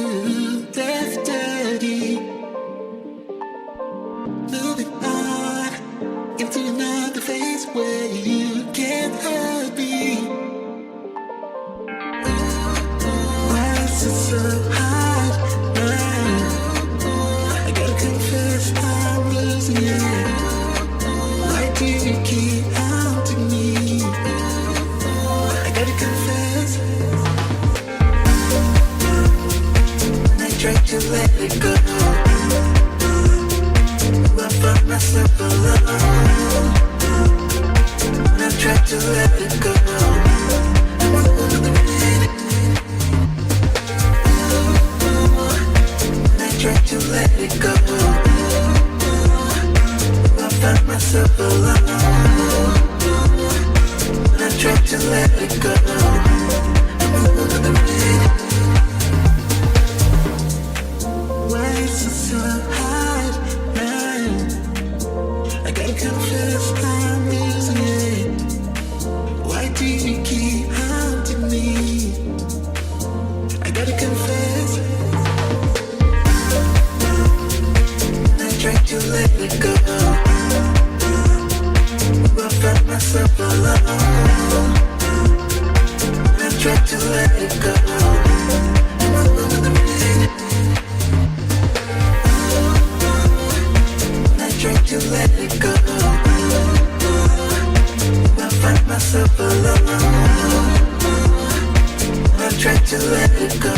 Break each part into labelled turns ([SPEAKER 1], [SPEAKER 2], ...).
[SPEAKER 1] you left dirty. Moving on into another phase where you can't hurt me. Why is it so hard now? I gotta confess I'm losing it. Why do you keep haunting me? I gotta confess, I tried to let it go. I found myself alone. I tried to let it go. I tried to let it go. I found myself alone. I tried to let it go. Why is it so hard now? I gotta confess I'm losing it. Why do you keep haunting me? I gotta confess, I tried to let it go. I found myself alone. I tried to let it go. I tried to let it go. I find myself alone. I tried to let it go.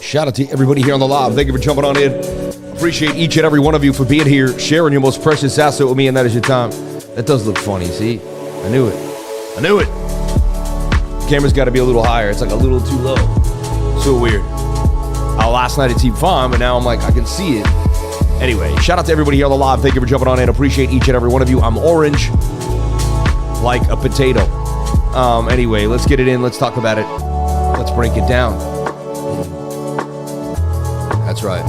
[SPEAKER 2] Shout out to everybody here on the live. Thank you for jumping on in. Appreciate each and every one of you for being here, sharing your most precious asset with me, and that is your time. That does look funny, see? I knew it. Camera's got to be a little higher. It's like a little too low. So weird. Last night it seemed fine, but now I'm like, I can see it. Anyway, shout out to everybody here on the live. Thank you for jumping on in. Appreciate each and every one of you. I'm orange like a potato. Anyway, let's get it in. Let's talk about it. Let's break it down. That's right.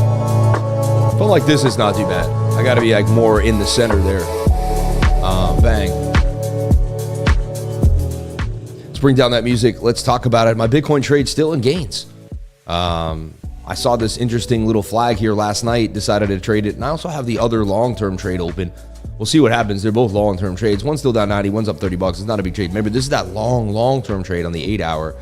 [SPEAKER 2] Felt like this is not too bad. I got to be like more in the center there. Bang. Let's bring down that music. Let's talk about it. My Bitcoin trade still in gains. I saw this interesting little flag here last night, decided to trade it, and I also have the other long-term trade open. We'll see what happens. They're both long-term trades. One's still down 90, one's up 30 bucks. It's not a big trade. Remember, this is that long-term trade on the 8-hour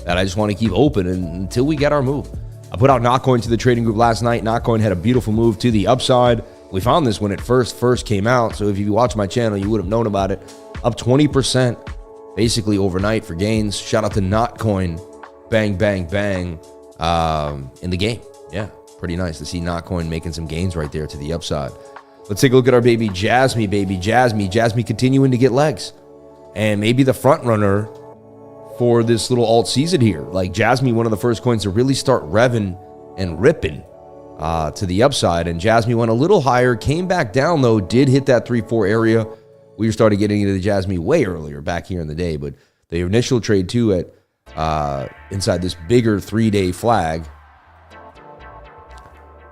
[SPEAKER 2] that I just want to keep open until we get our move. I put out Notcoin to the trading group last night. Notcoin had a beautiful move to the upside. We found this when it first came out, so if you watch my channel, you would have known about it. Up 20% basically overnight for gains. Shout out to Notcoin. Bang, bang, bang. In the game. Yeah, pretty nice to see Notcoin making some gains right there to the upside. Let's take a look at our baby JASMY, JASMY continuing to get legs. And maybe the front runner for this little alt season here. Like JASMY, one of the first coins to really start revving and ripping to the upside. And JASMY went a little higher, came back down though, did hit that 3-4 area. We started getting into the JASMY way earlier back here in the day, but the initial trade too at inside this bigger 3-day flag,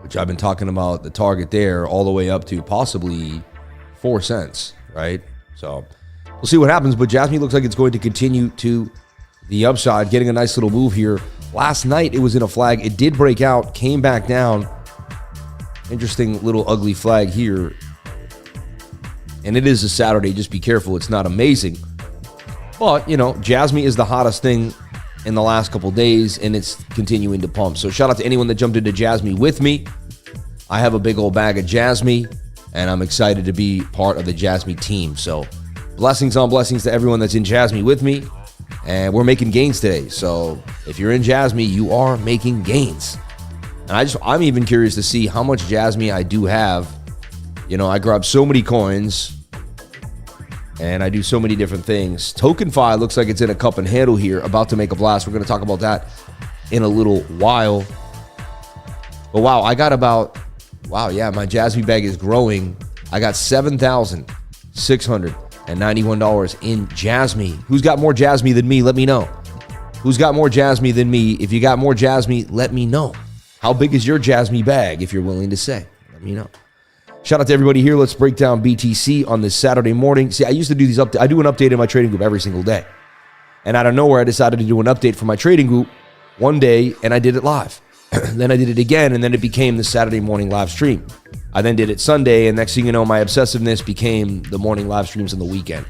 [SPEAKER 2] which I've been talking about, the target there all the way up to possibly 4 cents, right? So we'll see what happens, but JASMY looks like it's going to continue to the upside, getting a nice little move here. Last night it was in a flag. It did break out, came back down. Interesting little ugly flag here. And it is a Saturday. Just be careful. It's not amazing. But, you know, JASMY is the hottest thing in the last couple days, and it's continuing to pump. So shout out to anyone that jumped into JASMY with me. I have a big old bag of JASMY, and I'm excited to be part of the JASMY team. So blessings on blessings to everyone that's in JASMY with me, and we're making gains today. So if you're in JASMY, you are making gains. And I'm even curious to see how much JASMY I do have. You know, I grab so many coins, and I do so many different things. TokenFi looks like it's in a cup and handle here, about to make a blast. We're going to talk about that in a little while. But wow, I got about, wow, yeah, my JASMY bag is growing. I got $7,691 in JASMY. Who's got more JASMY than me? Let me know. Who's got more JASMY than me? If you got more JASMY, let me know. How big is your JASMY bag, if you're willing to say? Let me know. Shout out to everybody here. Let's break down BTC on this Saturday morning. See, I used to do these updates. I do an update in my trading group every single day. And out of nowhere, I decided to do an update for my trading group one day, and I did it live. Then I did it again, and then it became the Saturday morning live stream. I then did it Sunday, and next thing you know, my obsessiveness became the morning live streams on the weekend.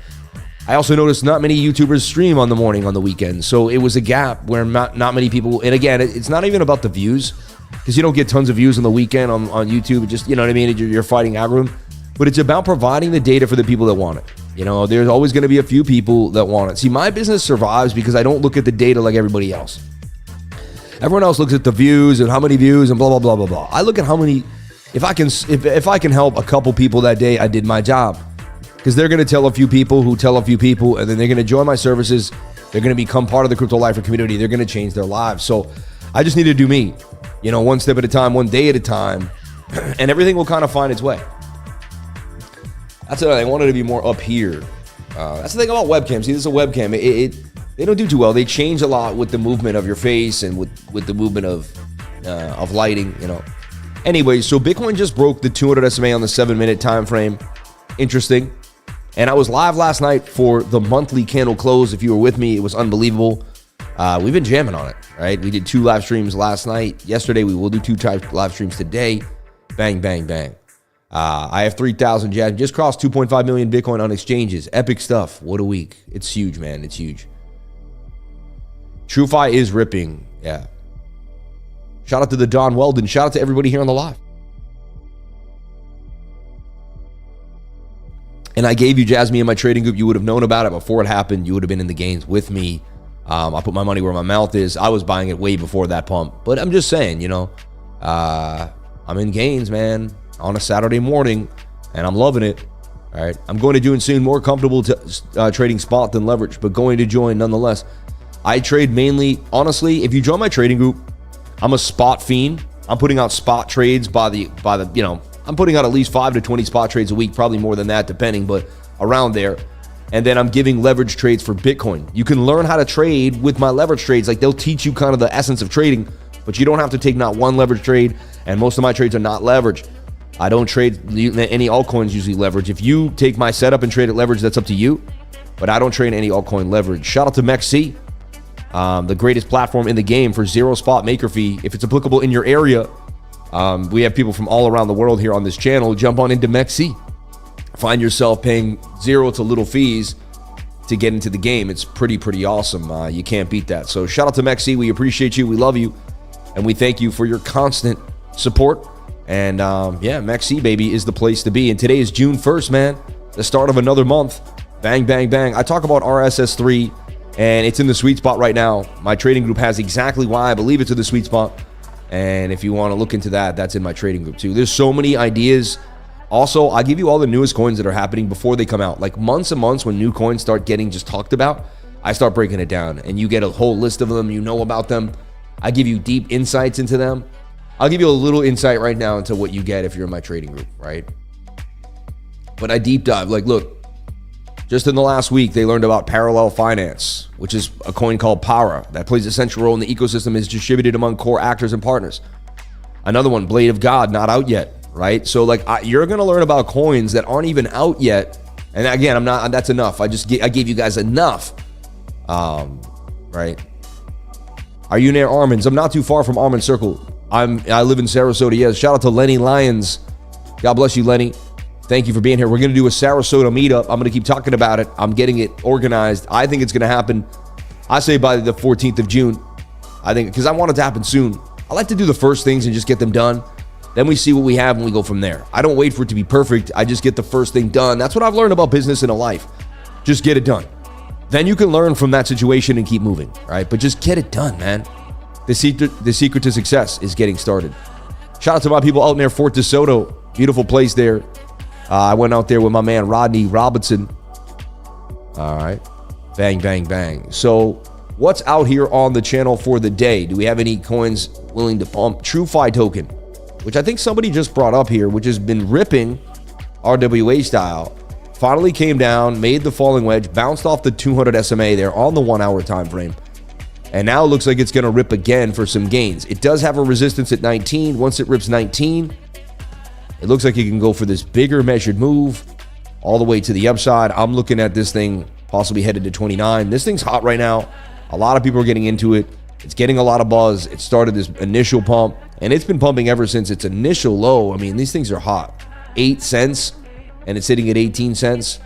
[SPEAKER 2] I also noticed not many YouTubers stream on the morning on the weekend, so it was a gap where not many people, and again, it's not even about the views, because you don't get tons of views on the weekend on YouTube. It just, you know what I mean? You're fighting algorithm. But it's about providing the data for the people that want it. You know, there's always going to be a few people that want it. See, my business survives because I don't look at the data like everybody else. Everyone else looks at the views and how many views and blah, blah, blah, blah, blah. I look at how many, if I can help a couple people that day, I did my job. Because they're going to tell a few people who tell a few people, and then they're going to join my services. They're going to become part of the Crypto Lifer community. They're going to change their lives. So I just need to do me. You know, one step at a time, one day at a time, and everything will kind of find its way. That's it. I wanted to be more up here. That's the thing about webcams. See, this is a webcam. They don't do too well. They change a lot with the movement of your face and with the movement of lighting, you know. Anyway, so Bitcoin just broke the 200 SMA on the 7-minute time frame. Interesting. And I was live last night for the monthly candle close. If you were with me, it was unbelievable. We've been jamming on it, right? We did 2 live streams last night. Yesterday, we will do 2 live streams today. Bang, bang, bang. I have 3,000 JASMY. Just crossed 2.5 million Bitcoin on exchanges. Epic stuff. What a week. It's huge, man. It's huge. TrueFi is ripping. Yeah. Shout out to the Don Weldon. Shout out to everybody here on the live. And I gave you JASMY in my trading group. You would have known about it before it happened. You would have been in the gains with me. I put my money where my mouth is. I was buying it way before that pump. But I'm just saying, I'm in gains, man, on a Saturday morning, and I'm loving it. All right. I'm going to join soon. More comfortable trading spot than leverage, but going to join nonetheless. I trade mainly, honestly, if you join my trading group, I'm a spot fiend. I'm putting out spot trades by the I'm putting out at least 5 to 20 spot trades a week, probably more than that, depending, but around there. And then I'm giving leverage trades for Bitcoin. You can learn how to trade with my leverage trades. Like, they'll teach you kind of the essence of trading, but you don't have to take not one leverage trade. And most of my trades are not leverage. I don't trade any altcoins usually leverage. If you take my setup and trade it leverage, that's up to you. But I don't trade any altcoin leverage. Shout out to MEXC, the greatest platform in the game for zero spot maker fee. If it's applicable in your area, we have people from all around the world here on this channel. Jump on into MEXC. Find yourself paying zero to little fees to get into the game. It's pretty awesome. You can't beat that. So shout out to MEXC. We appreciate you. We love you. And we thank you for your constant support. And MEXC, baby, is the place to be. And today is June 1st, man. The start of another month. Bang, bang, bang. I talk about RSS3, and it's in the sweet spot right now. My trading group has exactly why I believe it's in the sweet spot. And if you want to look into that, that's in my trading group too. There's so many ideas. Also, I give you all the newest coins that are happening before they come out. Like months and months when new coins start getting just talked about, I start breaking it down. And you get a whole list of them. You know about them. I give you deep insights into them. I'll give you a little insight right now into what you get if you're in my trading group, right? But I deep dive. Like, look, just in the last week, they learned about parallel finance, which is a coin called Para that plays a central role in the ecosystem, is distributed among core actors and partners. Another one, Blade of God, not out yet, right? So like you're going to learn about coins that aren't even out yet. And again, that's enough. I gave you guys enough, right? Are you near Armin's? I'm not too far from Armin Circle. I live in Sarasota. Yes. Shout out to Lenny Lyons. God bless you, Lenny. Thank you for being here. We're going to do a Sarasota meetup. I'm going to keep talking about it. I'm getting it organized. I think it's going to happen. I say by the 14th of June. I think because I want it to happen soon. I like to do the first things and just get them done. Then we see what we have and we go from there. I don't wait for it to be perfect. I just get the first thing done. That's what I've learned about business and a life. Just get it done. Then you can learn from that situation and keep moving, right? But just get it done, man. The secret to success is getting started. Shout out to my people out near Fort DeSoto. Beautiful place there. I went out there with my man Rodney Robinson. All right. Bang, bang, bang. So what's out here on the channel for the day? Do we have any coins willing to pump? TrueFi token, which I think somebody just brought up here, which has been ripping RWA style. Finally came down, made the falling wedge, bounced off the 200 SMA there on the 1 hour time frame. And now it looks like it's going to rip again for some gains. It does have a resistance at 19. Once it rips 19, it looks like it can go for this bigger measured move all the way to the upside. I'm looking at this thing possibly headed to 29. This thing's hot right now. A lot of people are getting into it. It's getting a lot of buzz. It started this initial pump, and it's been pumping ever since its initial low. I mean, these things are hot. 8 cents, and it's sitting at 18 cents.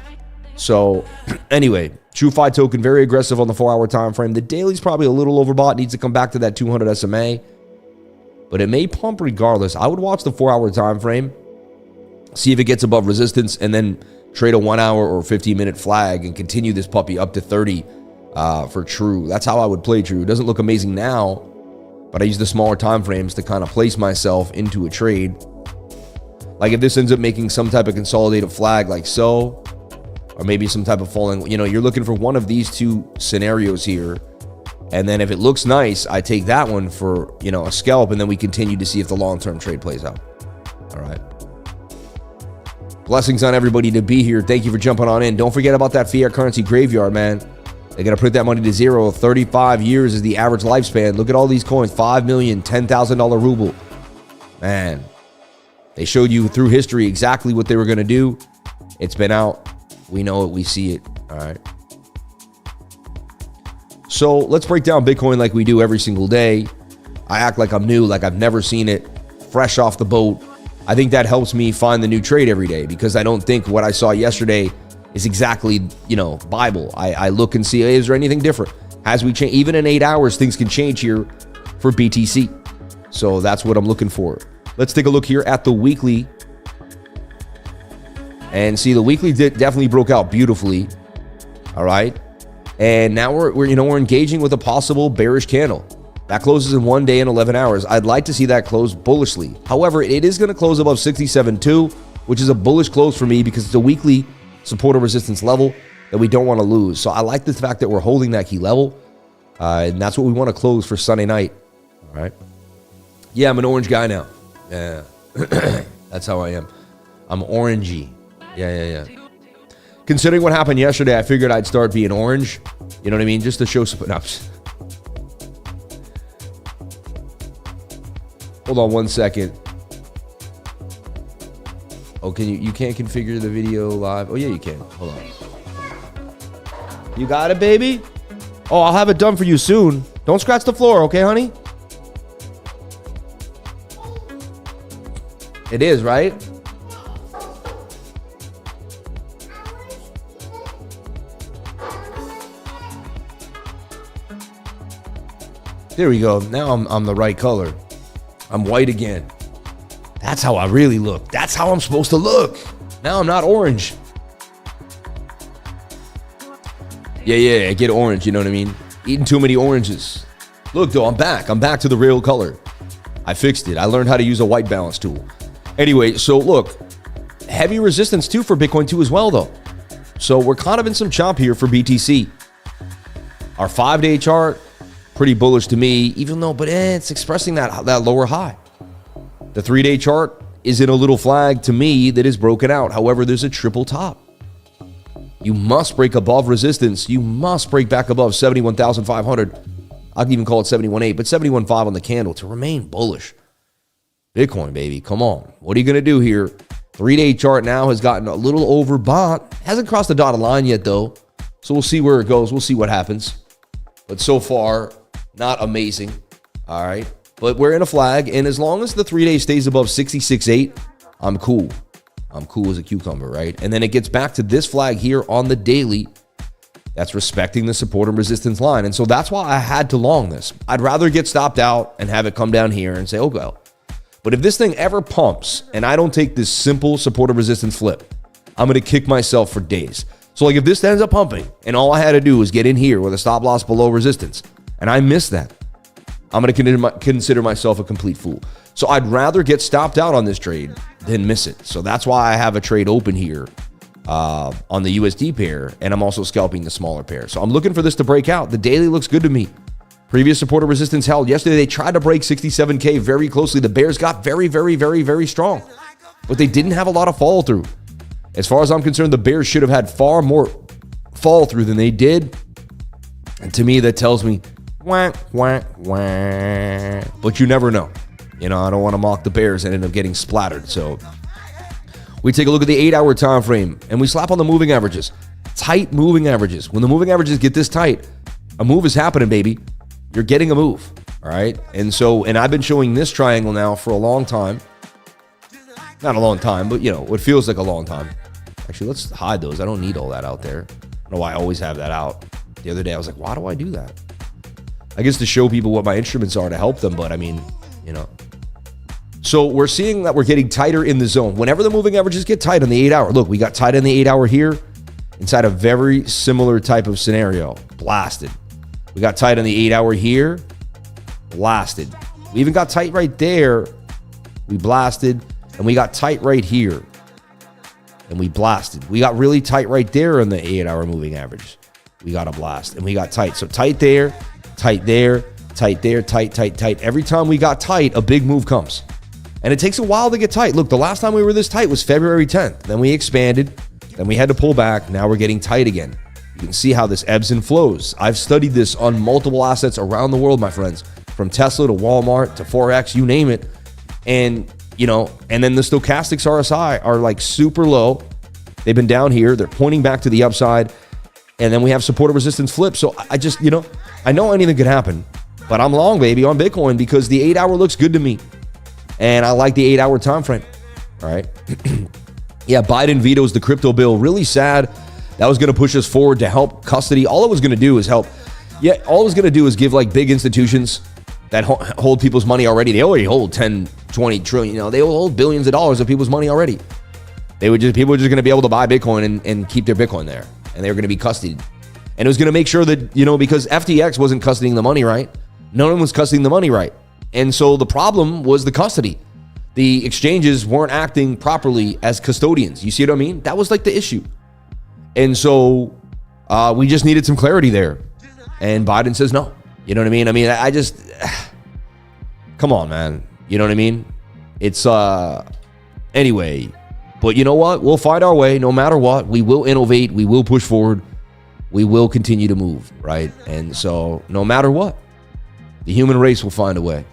[SPEAKER 2] So anyway, TrueFi token, very aggressive on the 4 hour time frame. The daily's probably a little overbought, needs to come back to that 200 SMA, but it may pump regardless. I would watch the 4 hour time frame, see if it gets above resistance, and then trade a 1 hour or 15-minute flag and continue this puppy up to 30 for True. That's how I would play True. It doesn't look amazing now, but I use the smaller time frames to kind of place myself into a trade. Like if this ends up making some type of consolidated flag like so, or maybe some type of falling, you're looking for one of these two scenarios here. And then if it looks nice, I take that one for, a scalp, and then we continue to see if the long-term trade plays out. All right. Blessings on everybody to be here. Thank you for jumping on in. Don't forget about that fiat currency graveyard, man. They're going to put that money to zero. 35 years is the average lifespan. Look at all these coins. 5 million, $10,000 ruble. Man, they showed you through history exactly what they were going to do. It's been out. We know it. We see it. All right. So let's break down Bitcoin like we do every single day. I act like I'm new, like I've never seen it, fresh off the boat. I think that helps me find the new trade every day, because I don't think what I saw yesterday is exactly, Bible. I look and see, is there anything different? As we change, even in 8 hours, things can change here for BTC. So that's what I'm looking for. Let's take a look here at the weekly. And see, the weekly definitely broke out beautifully. All right. And now we're engaging with a possible bearish candle. That closes in 1 day and 11 hours. I'd like to see that close bullishly. However, it is going to close above 67.2, which is a bullish close for me because it's a weekly support or resistance level that we don't want to lose. So I like the fact that we're holding that key level. And that's what we want to close for Sunday night. All right. Yeah, I'm an orange guy now. Yeah. That's how I am. I'm orangey. Yeah. Considering what happened yesterday, I figured I'd start being orange. You know what I mean? Just to show some... No. Hold on 1 second. Oh, you can't configure the video live? Oh, yeah, you can. Hold on. You got it, baby? Oh, I'll have it done for you soon. Don't scratch the floor, okay, honey? It is, right? There we go. Now I'm the right color. I'm white again. That's how I really look. That's how I'm supposed to look. Now I'm not orange. Yeah, I get orange, you know what I mean? Eating too many oranges. Look, though, I'm back. I'm back to the real color. I fixed it. I learned how to use a white balance tool. Anyway, so look, heavy resistance too for Bitcoin too as well, though. So we're kind of in some chop here for BTC. Our 5-day chart, pretty bullish to me, even though, but it's expressing that lower high. The 3-day chart is in a little flag to me that is broken out. However, there's a triple top. You must break above resistance. You must break back above 71,500. I'll even call it 71.8, but 71.5 on the candle to remain bullish. Bitcoin, baby, come on. What are you going to do here? 3-day chart now has gotten a little overbought. Hasn't crossed the dotted line yet, though. So we'll see where it goes. We'll see what happens. But so far, not amazing. All right. But we're in a flag, and as long as the 3-day stays above 66.8, I'm cool. I'm cool as a cucumber, right? And then it gets back to this flag here on the daily. That's respecting the support and resistance line. And so that's why I had to long this. I'd rather get stopped out and have it come down here and say, oh, well. But if this thing ever pumps and I don't take this simple support and resistance flip, I'm going to kick myself for days. So like if this ends up pumping and all I had to do was get in here with a stop loss below resistance and I miss that, I'm going to consider myself a complete fool. So I'd rather get stopped out on this trade than miss it. So that's why I have a trade open here on the USD pair, and I'm also scalping the smaller pair. So I'm looking for this to break out. The daily looks good to me. Previous support or resistance held. Yesterday, they tried to break 67K very closely. The bears got very, very, very, very strong, but they didn't have a lot of follow through. As far as I'm concerned, the bears should have had far more follow through than they did. And to me, that tells me, wah, wah, wah. But you never know. You know, I don't want to mock the bears and end up getting splattered. So we take a look at the 8-hour time frame and we slap on the moving averages. Tight moving averages. When the moving averages get this tight, a move is happening, baby. You're getting a move. All right. And I've been showing this triangle now for a long time. Not a long time, but you know, it feels like a long time. Actually, let's hide those. I don't need all that out there. I don't know why I always have that out. The other day, I was like, why do I do that? I guess to show people what my instruments are to help them. But I mean, you know. So we're seeing that we're getting tighter in the zone. Whenever the moving averages get tight on the 8-hour, look, we got tight on the 8-hour here inside a very similar type of scenario. Blasted. We got tight on the 8-hour here. Blasted. We even got tight right there. We blasted. And we got tight right here. And we blasted. We got really tight right there on the 8-hour moving average. We got a blast. And we got tight. So tight there, tight there, tight there, tight, tight, tight. Every time we got tight, a big move comes. And it takes a while to get tight. Look, the last time we were this tight was February 10th. Then we expanded. Then we had to pull back. Now we're getting tight again. You can see how this ebbs and flows. I've studied this on multiple assets around the world, my friends. From Tesla to Walmart to Forex, you name it. And, you know, and then the stochastics RSI are like super low. They've been down here. They're pointing back to the upside. And then we have support and resistance flip. So I just, you know, I know anything could happen. But I'm long, baby, on Bitcoin because the 8-hour looks good to me. And I like the 8-hour time frame. All right. Yeah, Biden vetoes the crypto bill. Really sad. That was going to push us forward to help custody. All it was going to do is help. Yeah, all it was going to do is give like big institutions that hold people's money already. They already hold 10, 20 trillion. You know, they hold billions of dollars of people's money already. People were just going to be able to buy Bitcoin and keep their Bitcoin there. And they were going to be custodied. And it was going to make sure that, you know, because FTX wasn't custodying the money right. No one was custodying the money right. And so the problem was the custody. The exchanges weren't acting properly as custodians. You see what I mean? That was like the issue. And so we just needed some clarity there. And Biden says no. You know what I mean? I mean, I just, come on, man. You know what I mean? It's, anyway. But you know what? We'll find our way no matter what. We will innovate. We will push forward. We will continue to move, right? And so no matter what, the human race will find a way.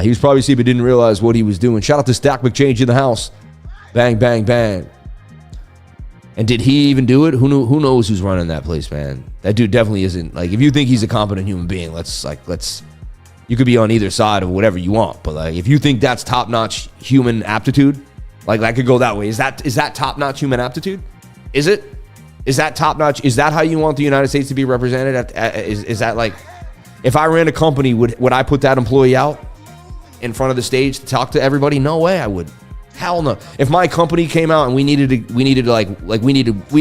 [SPEAKER 2] He was probably asleep but didn't realize what he was doing. Shout out to Stack McChange in the house. Bang, bang, bang. And did he even do it? Who knows who's running that place, man? That dude definitely isn't. Like, if you think he's a competent human being, let's you could be on either side of whatever you want. But like, if you think that's top-notch human aptitude, like that could go that way. Is that top-notch human aptitude? Is it? Is that top-notch? Is that how you want the United States to be represented? Is that like, if I ran a company, would I put that employee out in front of the stage to talk to everybody? No way I would. Hell no. If my company came out and we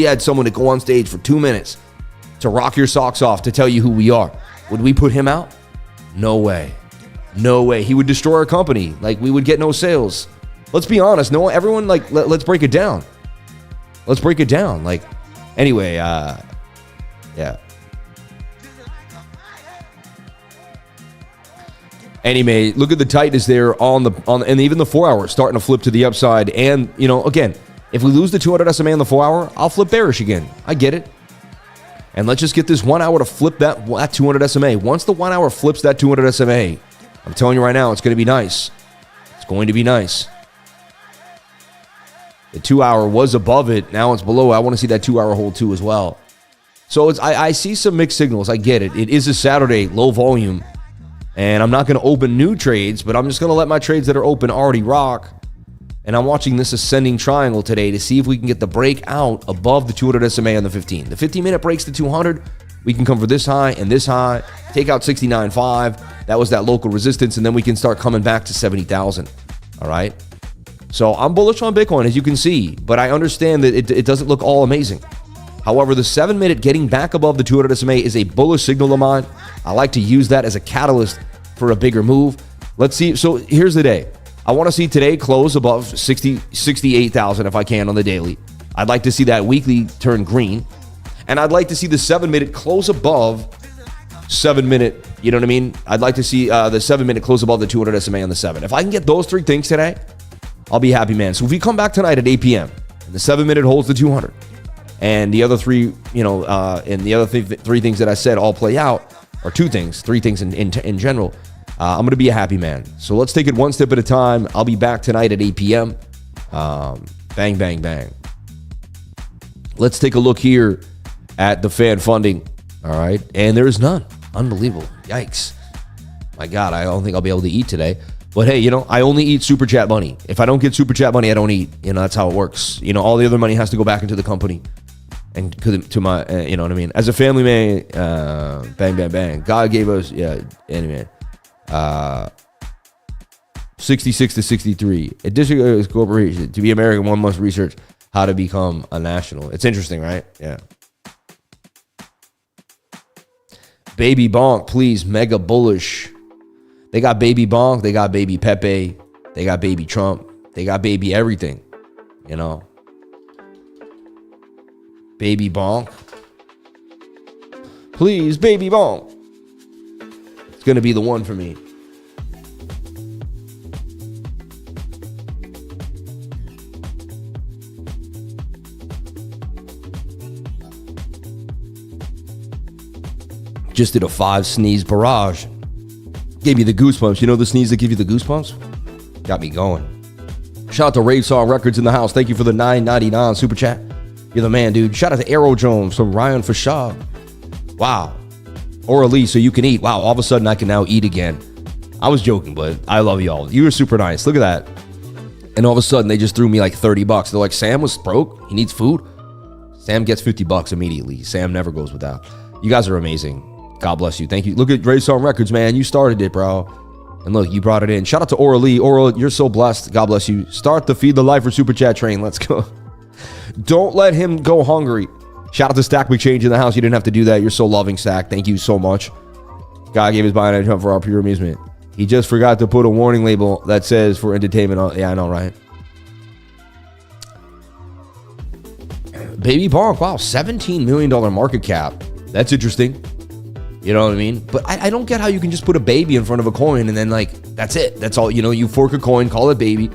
[SPEAKER 2] had someone to go on stage for 2 minutes to rock your socks off to tell you who we are, would we put him out? No way. No way. He would destroy our company. Like, we would get no sales. Let's be honest. No, everyone, like, let's break it down. Let's break it down. Like, anyway, yeah. Anyway, look at the tightness there on and even the 4 hour starting to flip to the upside. And, you know, again, if we lose the 200 SMA on the 4 hour, I'll flip bearish again. I get it. And let's just get this 1 hour to flip that 200 SMA. Once the 1 hour flips that 200 SMA, I'm telling you right now, it's going to be nice. It's going to be nice. The 2 hour was above it. Now it's below. I want to see that 2 hour hold too as well. So I see some mixed signals. I get it. It is a Saturday, low volume. And I'm not going to open new trades, but I'm just going to let my trades that are open already rock. And I'm watching this ascending triangle today to see if we can get the break out above the 200 SMA on the 15. The 15-minute breaks to 200. We can come for this high and this high, take out 69.5. That was that local resistance, and then we can start coming back to 70,000. All right? So I'm bullish on Bitcoin, as you can see, but I understand that it doesn't look all amazing. However, the 7-minute getting back above the 200 SMA is a bullish signal of mine. I like to use that as a catalyst for a bigger move. Let's see. So here's the day. I want to see today close above 68,000 if I can on the daily. I'd like to see that weekly turn green. And I'd like to see the 7-minute close above 7-minute. You know what I mean? I'd like to see the 7-minute close above the 200 SMA on the 7. If I can get those three things today, I'll be happy, man. So if we come back tonight at 8 p.m. and the 7-minute holds the 200, and the other three, and the other three things that I said all play out, or three things in general, I'm going to be a happy man. So let's take it one step at a time. I'll be back tonight at 8 p.m. Bang, bang, bang. Let's take a look here at the fan funding. All right. And there is none. Unbelievable. Yikes. My God, I don't think I'll be able to eat today. But hey, I only eat super chat money. If I don't get super chat money, I don't eat. That's how it works. All the other money has to go back into the company and to my, you know what I mean? As a family man, bang, bang, bang. God gave us, anyway, 66 to 63. A district corporation. To be American, one must research how to become a national. It's interesting, right? Yeah. Baby Bonk, please, mega bullish. They got Baby Bonk, they got Baby Pepe, they got Baby Trump, they got Baby everything, Baby Bonk. Please, Baby Bonk. It's going to be the one for me. Just did a 5 sneeze barrage. Gave you the goosebumps. You know the sneeze that give you the goosebumps? Got me going. Shout out to Rave Song Records in the house. Thank you for the $9.99 super chat. You're the man, dude. Shout out to AERO Jones from Ryan Fashad. Wow. Or Elise, so you can eat. Wow, all of a sudden I can now eat again. I was joking, but I love y'all. You were super nice. Look at that. And all of a sudden they just threw me like $30. They're like, Sam was broke. He needs food. Sam gets $50 immediately. Sam never goes without. You guys are amazing. God bless you. Thank you. Look at Rave Song Records, man. You started it, bro. And look, you brought it in. Shout out to Aura Lee. Aura, you're so blessed. God bless you. Start the Feed the Life for Super Chat train. Let's go. Don't let him go hungry. Shout out to Stack McChange in the house. You didn't have to do that. You're so loving, Stack. Thank you so much. God gave his body a jump for our pure amusement. He just forgot to put a warning label that says for entertainment. Yeah, I know, right? Baby Bonk, wow, $17 million market cap. That's interesting. You know what I mean? But I don't get how you can just put a baby in front of a coin and then, like, that's it. That's all. You know, you fork a coin, call it baby.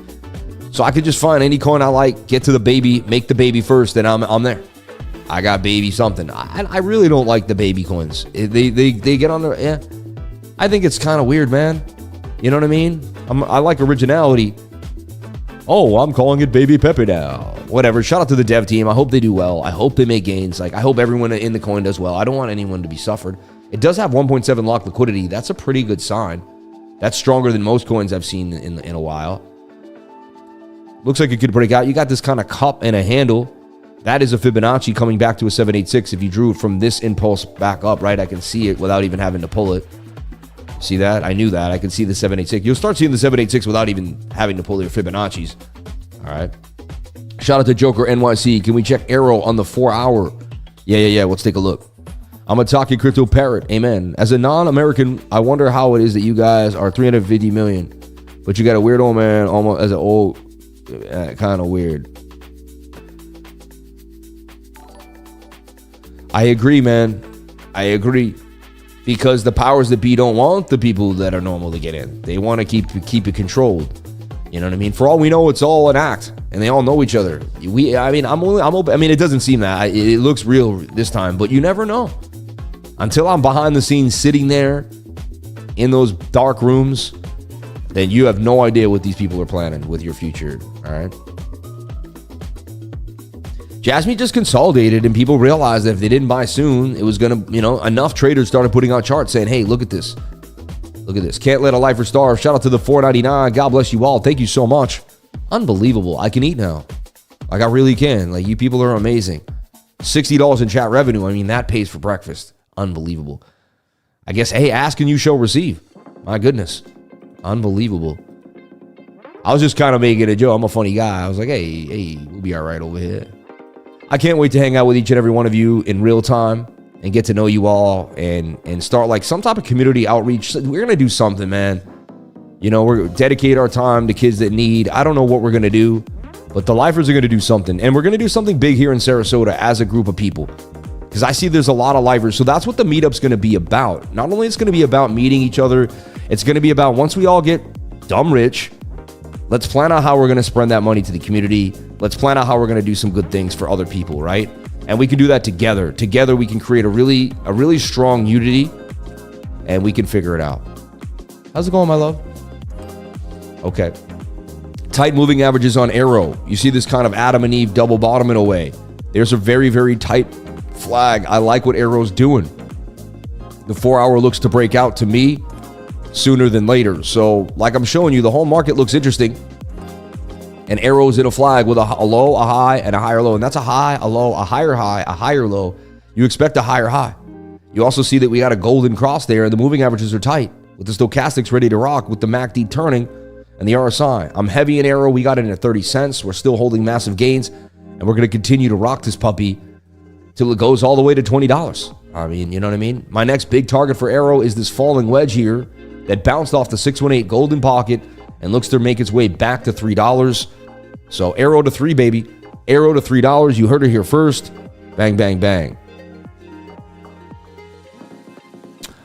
[SPEAKER 2] So I could just find any coin I like, get to the baby, make the baby first, and I'm there. I got baby something. I really don't like the baby coins. They get on there. Yeah. I think it's kind of weird, man. You know what I mean? I like originality. Oh, I'm calling it Baby Pepe now. Whatever. Shout out to the dev team. I hope they do well. I hope they make gains. Like, I hope everyone in the coin does well. I don't want anyone to be suffered. It does have 1.7 lock liquidity. That's a pretty good sign. That's stronger than most coins I've seen in a while. Looks like it could break out. You got this kind of cup and a handle. That is a Fibonacci coming back to a 786. If you drew it from this impulse back up, right, I can see it without even having to pull it. See that? I knew that. I could see the 786. You'll start seeing the 786 without even having to pull your Fibonacci's. All right. Shout out to Joker NYC. Can we check AERO on the 4 hour? Yeah. Let's take a look. I'm a talking crypto parrot. Amen. As a non-American, I wonder how it is that you guys are 350 million, but you got a weird old man almost as an old, kind of weird. I agree, man. I agree. Because the powers that be don't want the people that are normal to get in. They want to keep it controlled. You know what I mean? For all we know, it's all an act, and they all know each other. I'm open. I mean, it doesn't seem that. It looks real this time, but you never know. Until I'm behind the scenes, sitting there in those dark rooms, then you have no idea what these people are planning with your future. All right. JASMY just consolidated, and people realized that if they didn't buy soon, it was going to, enough traders started putting out charts saying, hey, look at this. Look at this. Can't let a lifer starve. Shout out to the 499. God bless you all. Thank you so much. Unbelievable. I can eat now. Like, I really can. Like, you people are amazing. $60 in chat revenue. I mean, that pays for breakfast. Unbelievable. I guess, hey, ask and you shall receive. My goodness. Unbelievable. I was just kind of making a joke. I'm a funny guy. I was like, hey, we'll be all right over here. I can't wait to hang out with each and every one of you in real time and get to know you all and start like some type of community outreach. We're going to do something, man. We're going to dedicate our time to kids that need. I don't know what we're going to do, but the lifers are going to do something. And we're going to do something big here in Sarasota as a group of people. Because I see there's a lot of lifers. So that's what the meetup's going to be about. Not only it's going to be about meeting each other, it's going to be about once we all get dumb rich, let's plan out how we're going to spread that money to the community. Let's plan out how we're going to do some good things for other people, right? And we can do that together. Together, we can create a really strong unity, and we can figure it out. How's it going, my love? Okay. Tight moving averages on AERO. You see this kind of Adam and Eve double bottoming away. There's a very, very tight flag. I like what AERO's doing. The 4 hour looks to break out to me sooner than later. So like I'm showing you, the whole market looks interesting. And AERO's in a flag with a low, a high, and a higher low. And that's a high, a low, a higher low. You expect a higher high. You also see that we got a golden cross there, and the moving averages are tight with the stochastics ready to rock with the MACD turning and the RSI. I'm heavy in AERO. We got it in at 30 cents. We're still holding massive gains, and we're going to continue to rock this puppy till it goes all the way to $20. I mean, you know what I mean? My next big target for AERO is this falling wedge here that bounced off the 618 golden pocket and looks to make its way back to $3. So AERO to 3, baby. AERO to $3. You heard it here first. Bang, bang, bang.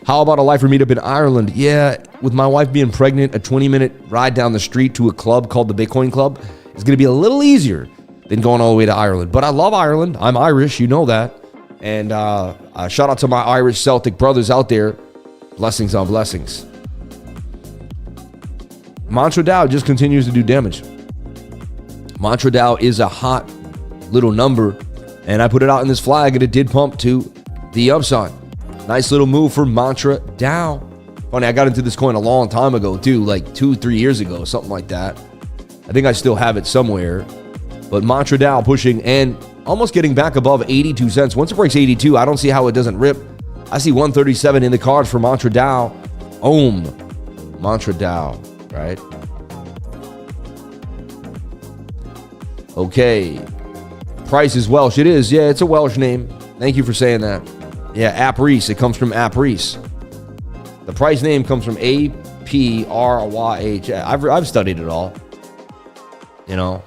[SPEAKER 2] How about a lifer meetup in Ireland? Yeah, with my wife being pregnant, a 20-minute ride down the street to a club called the Bitcoin Club is going to be a little easier than going all the way to Ireland. But I love Ireland. I'm Irish. You know that. And shout out to my Irish Celtic brothers out there. Blessings on blessings. Mantra DAO just continues to do damage. Mantra DAO is a hot little number, and I put it out in this flag, and it did pump to the upside. Nice little move for Mantra DAO. Funny, I got into this coin a long time ago, too, like 2-3 years ago, something like that. I think I still have it somewhere. But Mantra DAO pushing and almost getting back above 82 cents. Once it breaks 82, I don't see how it doesn't rip. I see 137 in the cards for Mantra DAO. Mantra DAO, right? Okay. Price is Welsh. It is. Yeah, it's a Welsh name. Thank you for saying that. Yeah, Apries. It comes from Apries. The price name comes from APRYH. I've studied it all. You know,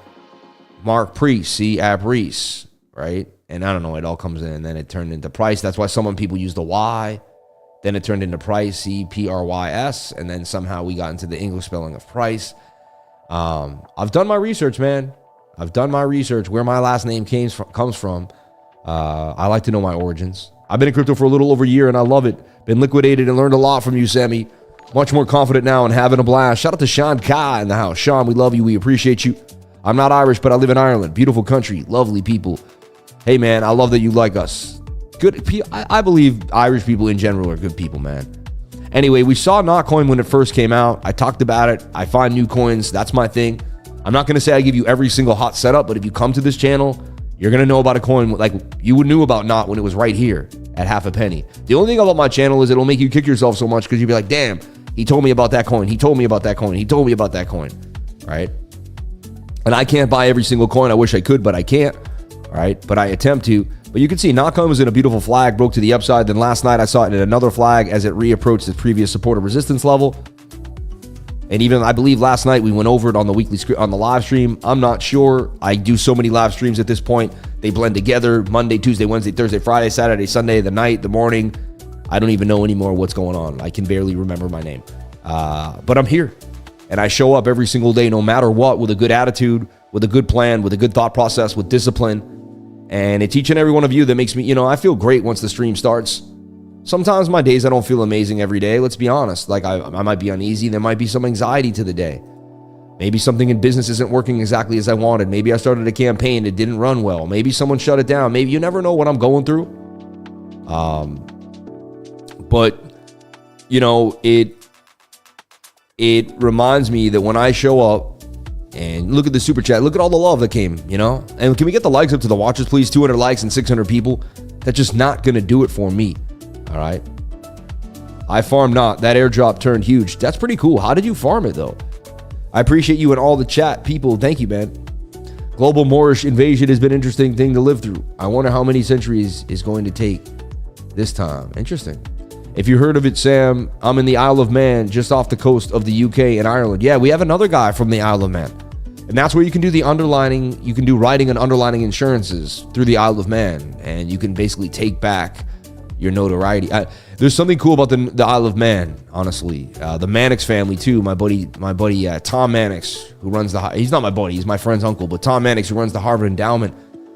[SPEAKER 2] Mark Priest, see, Apries, right? And I don't know, it all comes in, and then it turned into price. That's why some people use the Y. Then it turned into price, CPRYS, and then somehow we got into the English spelling of price. I've done my research, man. I've done my research where my last name comes from. I like to know my origins. I've been in crypto for a little over a year, and I love it. Been liquidated and learned a lot from you, Sammy. Much more confident now and having a blast. Shout out to Sean Ka in the house. Sean, we love you. We appreciate you. I'm not Irish, but I live in Ireland. Beautiful country. Lovely people. Hey, man, I love that you like us. Good. I believe Irish people in general are good people, man. Anyway, we saw Notcoin when it first came out. I talked about it. I find new coins. That's my thing. I'm not going to say I give you every single hot setup, but if you come to this channel, you're going to know about a coin like you knew about Not when it was right here at half a penny. The only thing about my channel is it'll make you kick yourself so much because you'll be like, damn, he told me about that coin. He told me about that coin. He told me about that coin, right? And I can't buy every single coin. I wish I could, but I can't, right? But I attempt to. But you can see Notcoin was in a beautiful flag, broke to the upside. Then last night I saw it in another flag as it reapproached its previous support or resistance level. And even I believe last night we went over it on the live stream. I'm not sure. I do so many live streams at this point. They blend together Monday, Tuesday, Wednesday, Thursday, Friday, Saturday, Sunday, the night, the morning. I don't even know anymore what's going on. I can barely remember my name. But I'm here. And I show up every single day no matter what with a good attitude, with a good plan, with a good thought process, with discipline. And it's each and every one of you that makes me, I feel great once the stream starts. Sometimes my days I don't feel amazing every day. Let's be honest. Like I might be uneasy. There might be some anxiety to the day. Maybe something in business isn't working exactly as I wanted. Maybe I started a campaign. It didn't run well. Maybe someone shut it down. Maybe you never know what I'm going through. But it reminds me that when I show up and look at the super chat, look at all the love that came, and can we get the likes up to the watchers, please? 200 likes and 600 people. That's just not going to do it for me. All right. I farm not. That airdrop turned huge. That's pretty cool. How did you farm it though? I appreciate you and all the chat people. Thank you, man. Global Moorish invasion has been an interesting thing to live through. I wonder how many centuries is going to take this time. Interesting. If you heard of it, Sam, I'm in the Isle of Man, just off the coast of the UK and Ireland. Yeah, we have another guy from the Isle of Man. And that's where you can do the underlining. You can do writing and underlining insurances through the Isle of Man. And you can basically take back your notoriety. There's something cool about the Isle of Man, honestly. The Mannix family too. My buddy Tom Mannix, who runs he's not my buddy, he's my friend's uncle, but Tom Mannix, who runs the Harvard Endowment,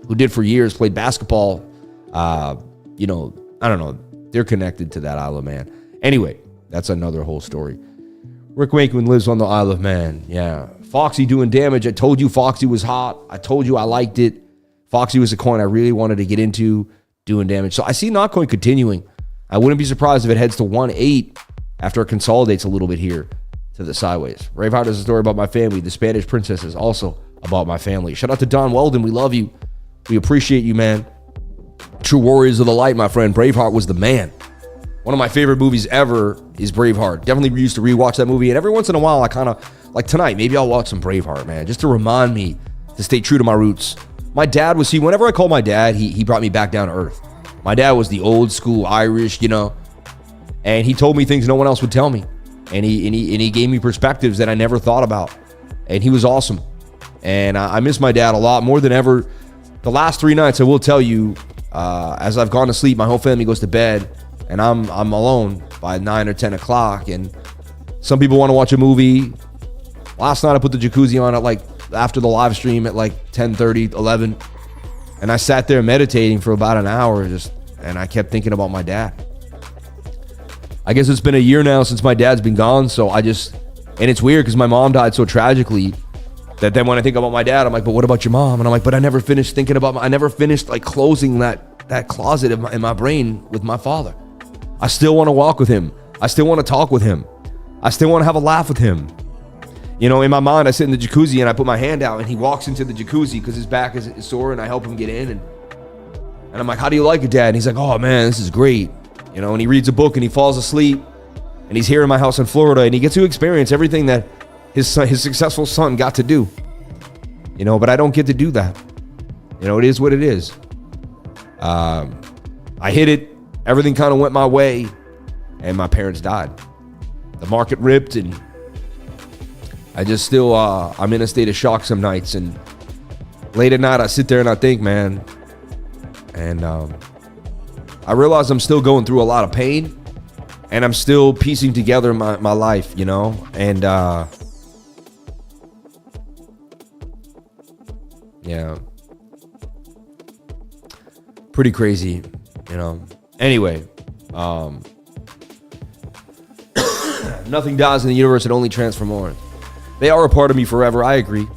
[SPEAKER 2] who did for years, played basketball. I don't know. They're connected to that Isle of Man. Anyway, that's another whole story. Rick Wakeman lives on the Isle of Man. Yeah. Foxy doing damage. I told you Foxy was hot. I told you I liked it. Foxy was a coin I really wanted to get into, doing damage. So I see Notcoin continuing. I wouldn't be surprised if it heads to 1.8 after it consolidates a little bit here to the sideways. Braveheart is a story about my family. The Spanish princess is also about my family. Shout out to Don Weldon. We love you. We appreciate you, man. True Warriors of the Light, my friend. Braveheart was the man. One of my favorite movies ever is Braveheart. Definitely used to rewatch that movie. And every once in a while, I kind of, like tonight, maybe I'll watch some Braveheart, man, just to remind me to stay true to my roots. My dad was, whenever I called my dad, he brought me back down to earth. My dad was the old school Irish, and he told me things no one else would tell me. And he gave me perspectives that I never thought about. And he was awesome. And I miss my dad a lot, more than ever. The last 3 nights, I will tell you, as I've gone to sleep, my whole family goes to bed, and I'm alone by 9 or 10 o'clock. And some people want to watch a movie. Last night, I put the jacuzzi on at after the live stream at 10:30, 11. And I sat there meditating for about an hour, and I kept thinking about my dad. I guess it's been a year now since my dad's been gone, and it's weird because my mom died so tragically that then when I think about my dad, I'm like, but what about your mom? And I'm like, but I never finished thinking about I never finished closing that closet in my brain with my father. I still want to walk with him. I still want to talk with him. I still want to have a laugh with him. In my mind, I sit in the jacuzzi and I put my hand out and he walks into the jacuzzi because his back is sore and I help him get in. And I'm like, how do you like it, Dad? And he's like, oh man, this is great. And he reads a book and he falls asleep and he's here in my house in Florida and he gets to experience everything that his successful son got to do. But I don't get to do that. It is what it is. I hit it. Everything kind of went my way, and my parents died. The market ripped, and I just still, I'm in a state of shock some nights. And late at night, I sit there and I think, man, and I realize I'm still going through a lot of pain, and I'm still piecing together my life, you know, and yeah, pretty crazy, you know. Anyway, nothing dies in the universe, it only transforms. They are a part of me forever. I agree.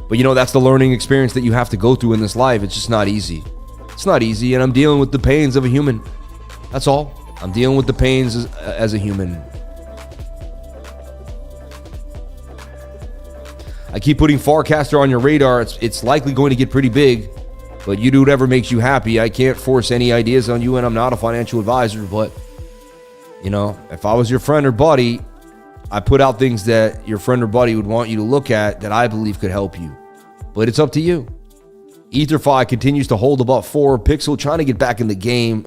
[SPEAKER 2] But you know, that's the learning experience that you have to go through in this life. It's just not easy. It's not easy, and I'm dealing with the pains of a human. That's all. I'm dealing with the pains as a human. I keep putting Farcaster on your radar. It's likely going to get pretty big, but you do whatever makes you happy. I can't force any ideas on you, and I'm not a financial advisor, but you know, if I was your friend or buddy, I put out things that your friend or buddy would want you to look at that I believe could help you. But it's up to you. EtherFi continues to hold above 4. Pixel trying to get back in the game.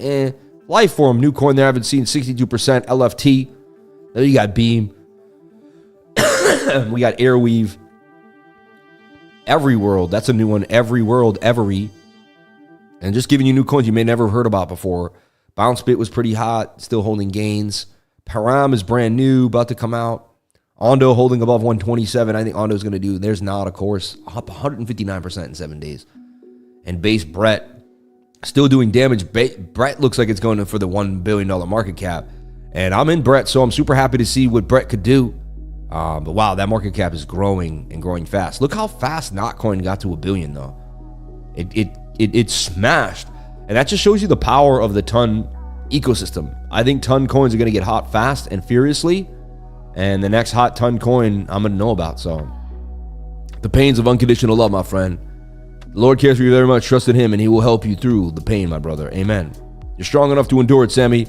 [SPEAKER 2] Lifeform, new coin there. I haven't seen 62% LFT. Then you got Beam. We got Airweave. Every World. That's a new one. Every World. Every. And just giving you new coins you may never have heard about before. BounceBit was pretty hot. Still holding gains. Param is brand new. About to come out. Ondo holding above 127. I think Ondo's going to do. There's not, of course. Up 159% in 7 days. And base Brett still doing damage. Brett looks like it's going for the $1 billion market cap. And I'm in Brett, so I'm super happy to see what Brett could do. But wow, that market cap is growing and growing fast. Look how fast Notcoin got to $1 billion, though. It smashed. And that just shows you the power of the ton ecosystem. I think ton coins are going to get hot fast and furiously. And the next hot ton coin I'm going to know about. So the pains of unconditional love, my friend. The Lord cares for you very much. Trust in him, and he will help you through the pain, my brother. Amen. You're strong enough to endure it, Sammy.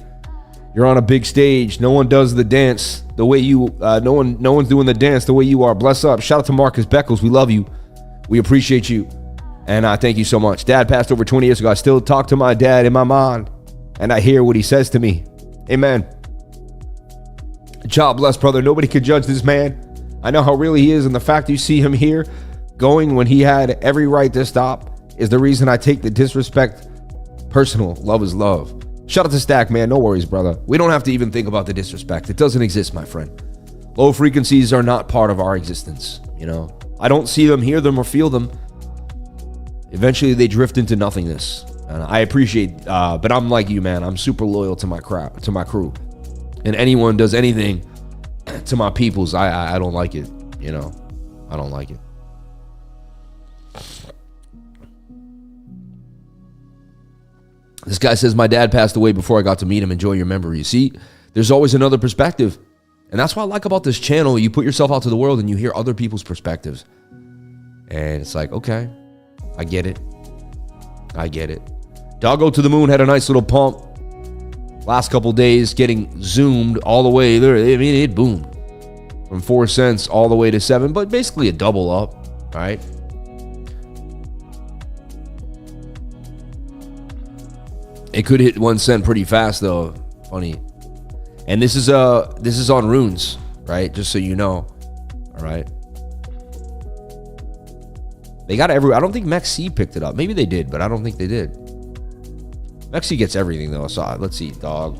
[SPEAKER 2] You're on a big stage. No one does the dance the way you. No one's doing the dance the way you are. Bless up. Shout out to Marcus Beckles. We love you. We appreciate you, and I thank you so much. Dad passed over 20 years ago. I still talk to my dad in my mind, and I hear what he says to me. Amen. God bless, brother. Nobody can judge this man. I know how real he is, and the fact you see him here going when he had every right to stop is the reason I take the disrespect personal. Love is love. Shout out to Stack, man. No worries, brother. We don't have to even think about the disrespect. It doesn't exist, my friend. Low frequencies are not part of our existence. You know, I don't see them, hear them, or feel them. Eventually, they drift into nothingness. And I appreciate, but I'm like you, man. I'm super loyal to my crowd, to my crew. And anyone does anything to my peoples, I don't like it. You know, I don't like it. This guy says, my dad passed away before I got to meet him. Enjoy your memory. See, there's always another perspective. And that's what I like about this channel. You put yourself out to the world and you hear other people's perspectives. And it's like, okay, I get it. I get it. Doggo to the Moon had a nice little pump. Last couple days getting zoomed all the way there. I mean, it boomed from 4 cents all the way to 7, but basically a double up, right? It could hit 1 cent pretty fast though. Funny. And this is on runes, right? Just so you know. All right. They got I don't think MEXC picked it up. Maybe they did, but I don't think they did. MEXC gets everything though. So let's see, dog.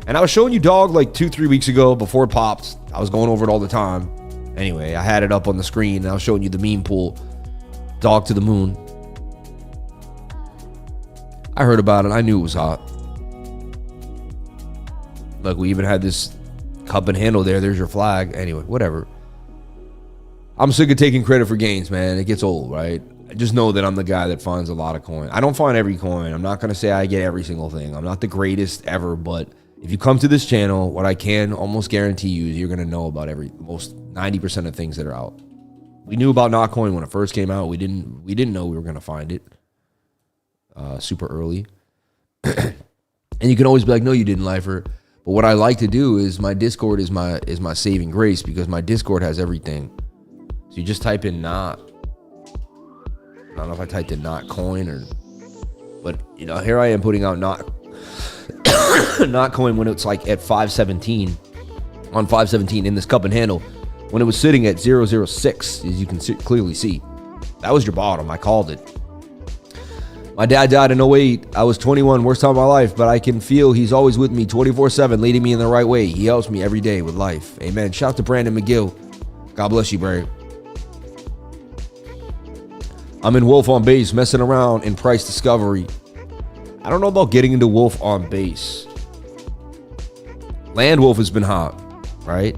[SPEAKER 2] And I was showing you dog like 2-3 weeks ago before it popped. I was going over it all the time. Anyway, I had it up on the screen and I was showing you the meme pool. Dog to the moon. I heard about it. I knew it was hot. Look, we even had this cup and handle there. There's your flag. Anyway, whatever. I'm sick of taking credit for gains, man. It gets old, right? I just know that I'm the guy that finds a lot of coin. I don't find every coin. I'm not going to say I get every single thing. I'm not the greatest ever, but if you come to this channel, what I can almost guarantee you is you're going to know about most 90% of things that are out. We knew about Notcoin when it first came out. We didn't know we were going to find it. Super early. And you can always be like, no, you didn't, Lifer. But what I like to do is my Discord is my saving grace because my Discord has everything. So you just type in not. I don't know if I typed in not coin or, but you know, here I am putting out not not coin when it's like at 517 on 517 in this cup and handle when it was sitting at 006, as you can clearly see. That was your bottom. I called it. My dad died in 08. I was 21, worst time of my life, but I can feel he's always with me 24/7, leading me in the right way. He helps me every day with life. Amen. Shout out to Brandon McGill. God bless you, Barry. I'm in Wolf on Base, messing around in price discovery. I don't know about getting into Wolf on Base. Land Wolf has been hot, right?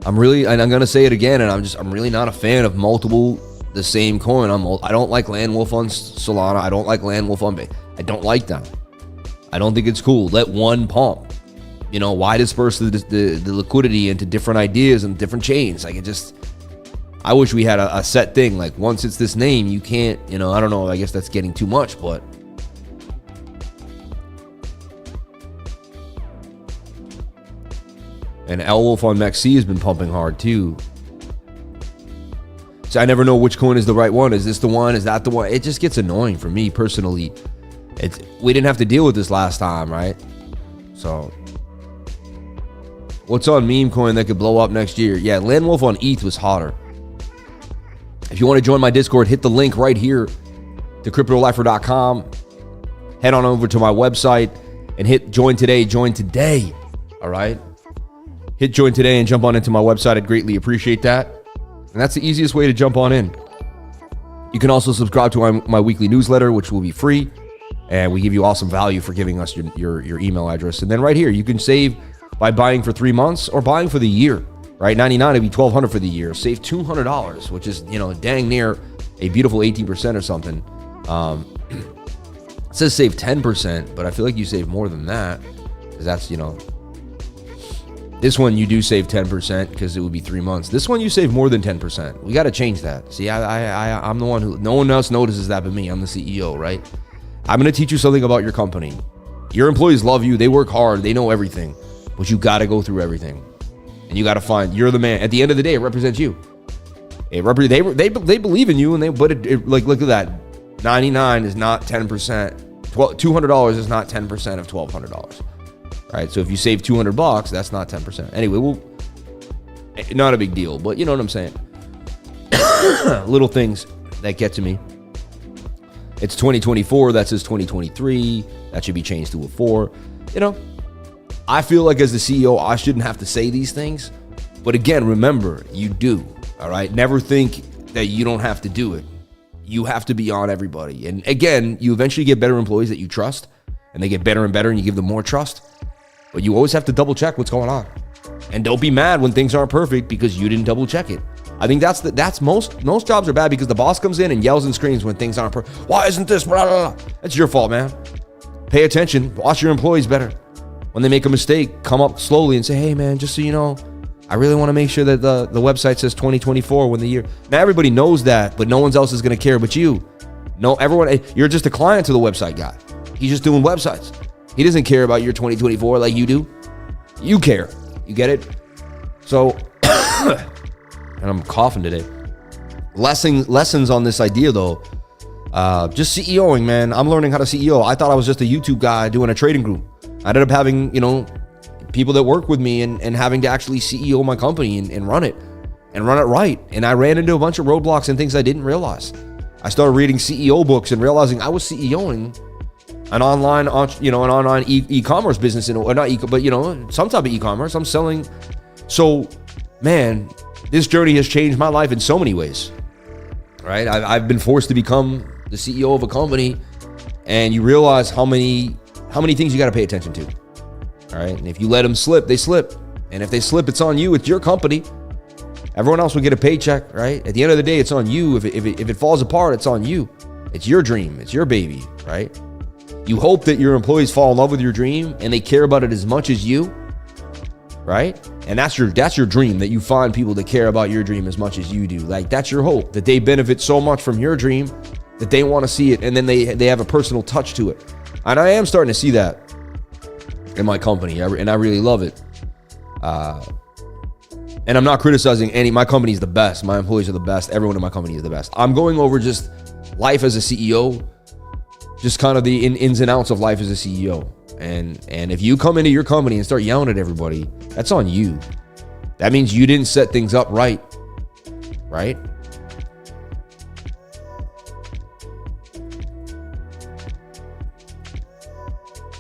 [SPEAKER 2] I'm going to say it again, and I'm really not a fan of multiple the same coin. I don't like Land Wolf on Solana. I don't like Land Wolf on Base. I don't like them. I don't think it's cool. Let one pump. You know, why disperse the liquidity into different ideas and different chains? Like, I wish we had a set thing. Like, once it's this name, you can't, you know, I don't know. I guess that's getting too much, but. And LWOLF on MEXC has been pumping hard too. So I never know which coin is the right one. Is this the one? Is that the one? It just gets annoying for me personally. We didn't have to deal with this last time, right? So what's on meme coin that could blow up next year? Yeah, Land Wolf on ETH was hotter. If you want to join my Discord, hit the link right here to cryptolifer.com. Head on over to my website and hit join today. Join today. All right. Hit join today and jump on into my website. I'd greatly appreciate that. And that's the easiest way to jump on in. You can also subscribe to my weekly newsletter, which will be free. And we give you awesome value for giving us your email address. And then right here, you can save by buying for 3 months or buying for the year, right? $99 would be $1,200 for the year. Save $200, which is, you know, dang near a beautiful 18% or something. It says save 10%, but I feel like you save more than that, because that's, you know, this one you do save 10% because it would be 3 months. This one you save more than 10%. We got to change that. See, I'm the one who, no one else notices that but me. I'm the CEO, right? I'm going to teach you something about your company. Your employees love you. They work hard. They know everything, but you got to go through everything, and you got to find you're the man. At the end of the day, it represents you. They believe in you, and like look at that. 99 is not 10%. $200 is not 10% of $1,200. Right, so if you save $200, that's not 10%. Anyway, not a big deal, but you know what I'm saying. Little things that get to me. It's 2024. That says 2023. That should be changed to a 4. You know, I feel like as the CEO, I shouldn't have to say these things. But again, remember, you do. All right, never think that you don't have to do it. You have to be on everybody. And again, you eventually get better employees that you trust, and they get better and better, and you give them more trust. But you always have to double check what's going on. And don't be mad when things aren't perfect because you didn't double check it. I think that's most jobs are bad because the boss comes in and yells and screams when things aren't perfect. Why isn't this? Blah, blah, blah. That's your fault, man. Pay attention. Watch your employees better. When they make a mistake, come up slowly and say, hey, man, just so you know, I really want to make sure that the website says 2024 when the year. Now, everybody knows that, but no one else is going to care but you. No, everyone, you're just a client to the website guy. He's just doing websites. He doesn't care about your 2024 like you do. You care. You get it? So, and I'm coughing today. Lessons on this idea, though. Just CEOing, man. I'm learning how to CEO. I thought I was just a YouTube guy doing a trading group. I ended up having, you know, people that work with me and having to actually CEO my company and run it right. And I ran into a bunch of roadblocks and things I didn't realize. I started reading CEO books and realizing I was CEOing an online, e-commerce business, or not, but you know, some type of e-commerce. I'm selling. So, man, this journey has changed my life in so many ways. Right? I've been forced to become the CEO of a company, and you realize how many things you got to pay attention to. All right, and if you let them slip, they slip, and if they slip, it's on you. It's your company. Everyone else will get a paycheck, right? At the end of the day, it's on you. If it falls apart, it's on you. It's your dream. It's your baby, right? You hope that your employees fall in love with your dream and they care about it as much as you, right? And that's your dream, that you find people that care about your dream as much as you do. Like, that's your hope, that they benefit so much from your dream that they want to see it, and then they have a personal touch to it. And I am starting to see that. in my company, and I really love it. And I'm not criticizing my company is the best. My employees are the best. Everyone in my company is the best. I'm going over just life as a CEO, just kind of the ins and outs of life as a CEO. And if you come into your company and start yelling at everybody, that's on you. That means you didn't set things up right?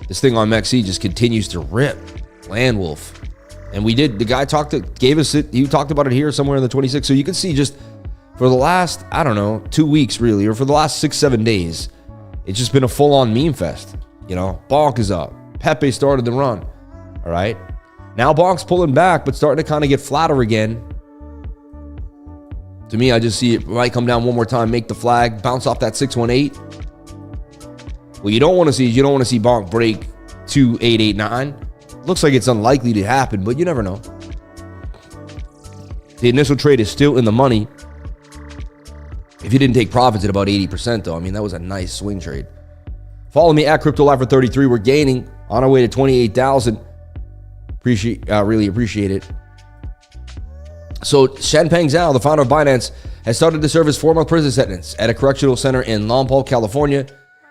[SPEAKER 2] This thing on MEXC just continues to rip. LWOLF. And the guy gave us it. He talked about it here somewhere in the 26th. So you can see just for the last, I don't know, 2 weeks really, or for the last 6-7 days, it's just been a full-on meme fest. BONK is up. Pepe started the run. All right. Now BONK's pulling back, but starting to kind of get flatter again. To me, I just see it might come down one more time, make the flag, bounce off that 618. What you don't want to see is BONK break 2889. Looks like it's unlikely to happen, but you never know. The initial trade is still in the money. If you didn't take profits at about 80%, though, I mean, that was a nice swing trade. Follow me at CryptoLifer33. We're gaining on our way to 28,000. Really appreciate it. So Shanpeng Zhao, the founder of Binance, has started to serve his 4-month prison sentence at a correctional center in Lompoc, California.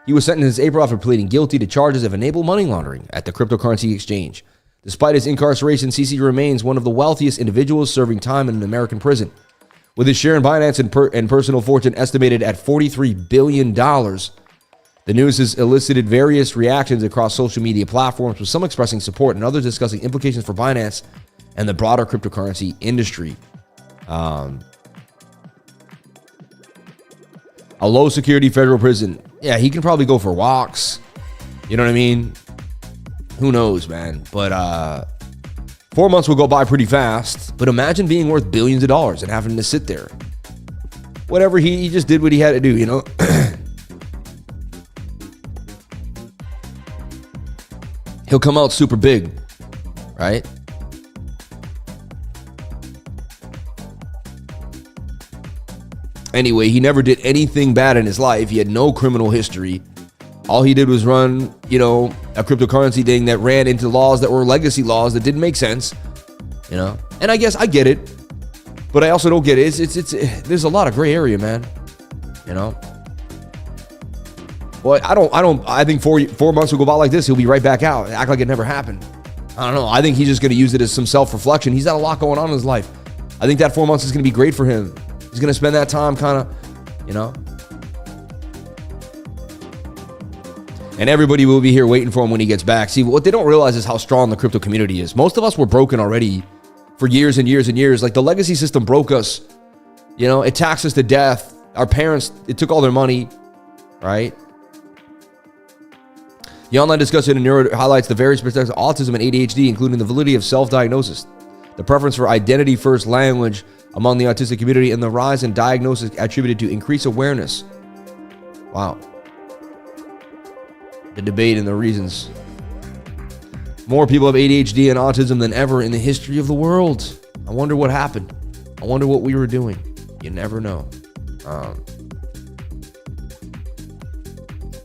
[SPEAKER 2] He was sentenced in April after pleading guilty to charges of enabled money laundering at the cryptocurrency exchange. Despite his incarceration, CC remains one of the wealthiest individuals serving time in an American prison. With his share in Binance and personal fortune estimated at $43 billion, the news has elicited various reactions across social media platforms, with some expressing support and others discussing implications for Binance and the broader cryptocurrency industry. A low security federal prison. Yeah, he can probably go for walks. You know what I mean? Who knows, man? But 4 months will go by pretty fast. But imagine being worth billions of dollars and having to sit there. Whatever, he just did what he had to do, you know? He'll come out super big, right? Anyway, he never did anything bad in his life. He had no criminal history. All he did was run, a cryptocurrency thing that ran into laws that were legacy laws that didn't make sense, And I guess I get it, but I also don't get it. It's there's a lot of gray area, man. Well, I think 4 months will go by like this. He'll be right back out, act like it never happened. I don't know. I think he's just going to use it as some self-reflection. He's got a lot going on in his life. I think that 4 months is going to be great for him. He's going to spend that time kind of, and everybody will be here waiting for him when he gets back. See, what they don't realize is how strong the crypto community is. Most of us were broken already for years and years and years. Like the legacy system broke us. It taxed us to death. Our parents, it took all their money, right? The online discussion in Neuro highlights the various perspectives of autism and ADHD, including the validity of self-diagnosis, the preference for identity-first language among the autistic community, and the rise in diagnosis attributed to increased awareness. Wow. The debate and the reasons. More people have ADHD and autism than ever in the history of the world. I wonder what happened. I wonder what we were doing. You never know.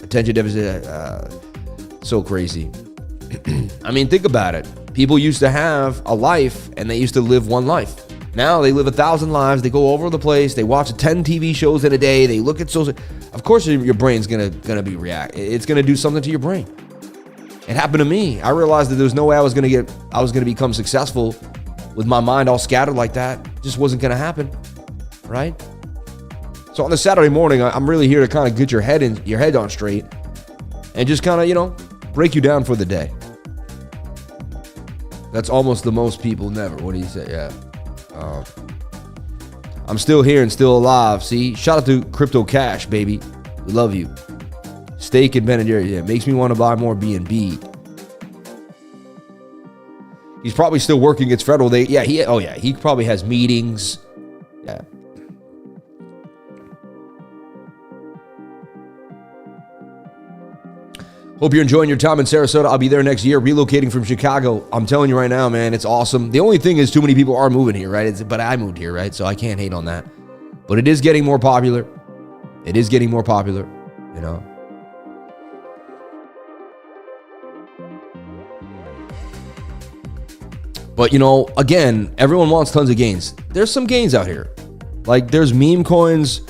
[SPEAKER 2] Attention deficit, so crazy. I mean, think about it. People used to have a life and they used to live one life. Now they live 1,000 lives. They go all over the place. They watch 10 TV shows in a day. They look at social. Of course, your brain's gonna be react. It's gonna do something to your brain. It happened to me. I realized that there was no way I was gonna become successful with my mind all scattered like that. It just wasn't gonna happen, right? So on the Saturday morning, I'm really here to kind of get your head on straight, and just kind of break you down for the day. That's almost the most people never. What do you say? Yeah. I'm still here and still alive. See, shout out to Crypto Cash, baby. We love you. Steak and Ben & Jerry's. Yeah, makes me want to buy more B&B. He's probably still working. It's federal. He probably has meetings. Yeah. Hope you're enjoying your time in Sarasota. I'll be there next year, relocating from Chicago. I'm telling you right now, man, it's awesome. The only thing is too many people are moving here, right? But I moved here, right? So I can't hate on that. But it is getting more popular. It is getting more popular, But, you know, again, everyone wants tons of gains. There's some gains out here. Like, there's meme coins,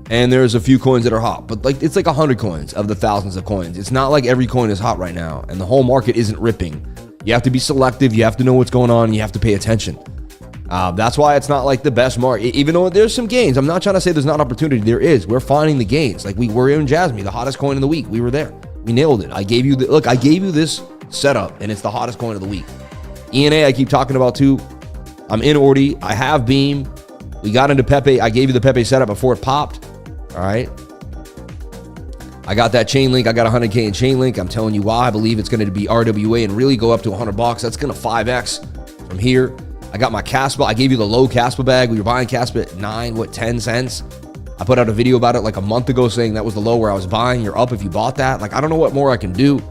[SPEAKER 2] and there's a few coins that are hot. But, like, it's like 100 coins of the thousands of coins. It's not like every coin is hot right now, and the whole market isn't ripping. You have to be selective. You have to know what's going on. And you have to pay attention. That's why it's not like the best market. Even though there's some gains. I'm not trying to say there's not opportunity. There is. We're finding the gains. Like, we were in JASMY, the hottest coin of the week. We were there. We nailed it. I gave you look, I gave you this setup, and it's the hottest coin of the week. ENA, I keep talking about too. I'm in Ordi. I have Beam. We got into Pepe. I gave you the Pepe setup before it popped. All right. I got that chain link. I got 100K in chain link. I'm telling you why. I believe it's going to be RWA and really go up to $100. That's going to 5x from here. I got my Caspa. I gave you the low Caspa bag. We were buying Caspa at 10 cents. I put out a video about it like a month ago saying that was the low where I was buying. You're up if you bought that. Like, I don't know what more I can do.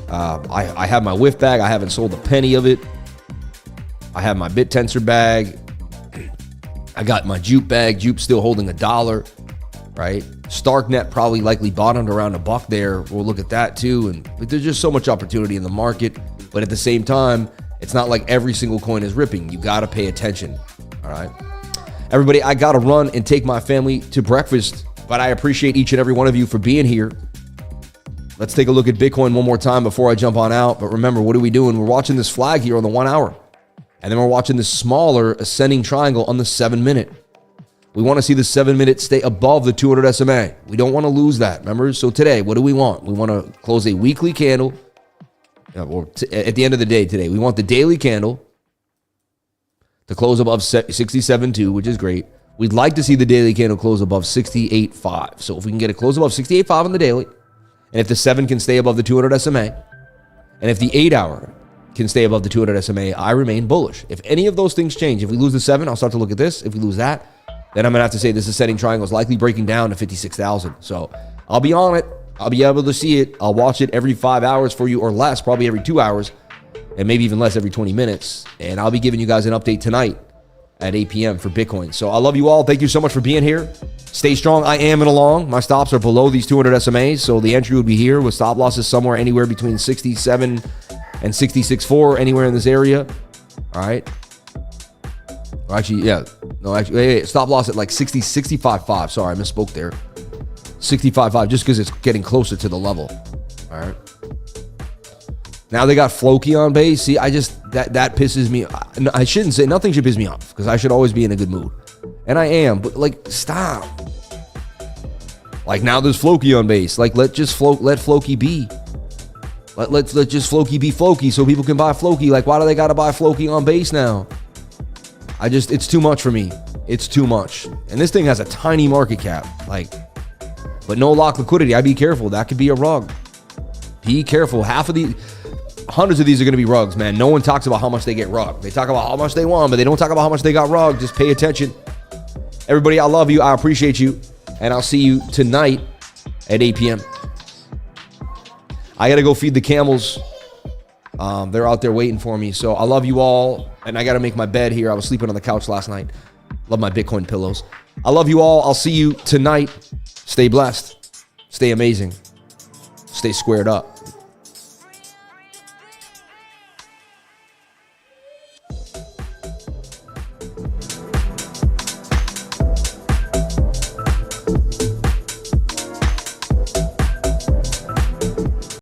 [SPEAKER 2] I have my whiff bag. I haven't sold a penny of it. I have my bit tensor bag. I got my Jupe bag. Jupe's still holding $1, right? Starknet probably likely bottomed around $1 there. We'll look at that too. But there's just so much opportunity in the market. But at the same time, it's not like every single coin is ripping. You got to pay attention. All right. Everybody, I got to run and take my family to breakfast. But I appreciate each and every one of you for being here. Let's take a look at Bitcoin one more time before I jump on out. But remember, what are we doing? We're watching this flag here on the 1 hour. And then we're watching this smaller ascending triangle on the 7 minute. We want to see the 7 minute stay above the 200 SMA. We don't want to lose that, remember? So today, what do we want? We want to close a weekly candle. Or at the end of the day today, we want the daily candle to close above 67.2, which is great. We'd like to see the daily candle close above 68.5. So if we can get a close above 68.5 on the daily, and if the 7 can stay above the 200 SMA, and if the 8 hour can stay above the 200 SMA, I remain bullish. If any of those things change, if we lose the 7, I'll start to look at this. If we lose that, then I'm going to have to say this ascending triangle is likely breaking down to 56,000. So I'll be on it. I'll be able to see it. I'll watch it every 5 hours for you or less, probably every 2 hours, and maybe even less every 20 minutes. And I'll be giving you guys an update tonight at 8 p.m. for Bitcoin. So I love you all. Thank you so much for being here. Stay strong. I am in a long. My stops are below these 200 SMAs, so the entry would be here with stop losses somewhere anywhere between 67 and 66.4, anywhere in this area. All right. Or actually, yeah. No, actually, wait, stop loss at like 65.5. Sorry, I misspoke there. 65.5, just because it's getting closer to the level. All right. Now they got FLOKI on base. See, I just, that pisses me. I shouldn't say, nothing should piss me off because I should always be in a good mood. And I am, but like, stop. Like now there's FLOKI on base. Like let FLOKI be. Let just FLOKI be FLOKI so people can buy FLOKI. Like why do they got to buy FLOKI on base now? It's too much for me. It's too much. And this thing has a tiny market cap. Like, but no lock liquidity. I'd be careful. That could be a rug. Be careful. Hundreds of these are going to be rugs, man. No one talks about how much they get rugged. They talk about how much they won, but they don't talk about how much they got rugged. Just pay attention. Everybody, I love you. I appreciate you. And I'll see you tonight at 8 p.m. I got to go feed the camels. They're out there waiting for me. So I love you all. And I got to make my bed here. I was sleeping on the couch last night. Love my Bitcoin pillows. I love you all. I'll see you tonight. Stay blessed. Stay amazing. Stay squared up.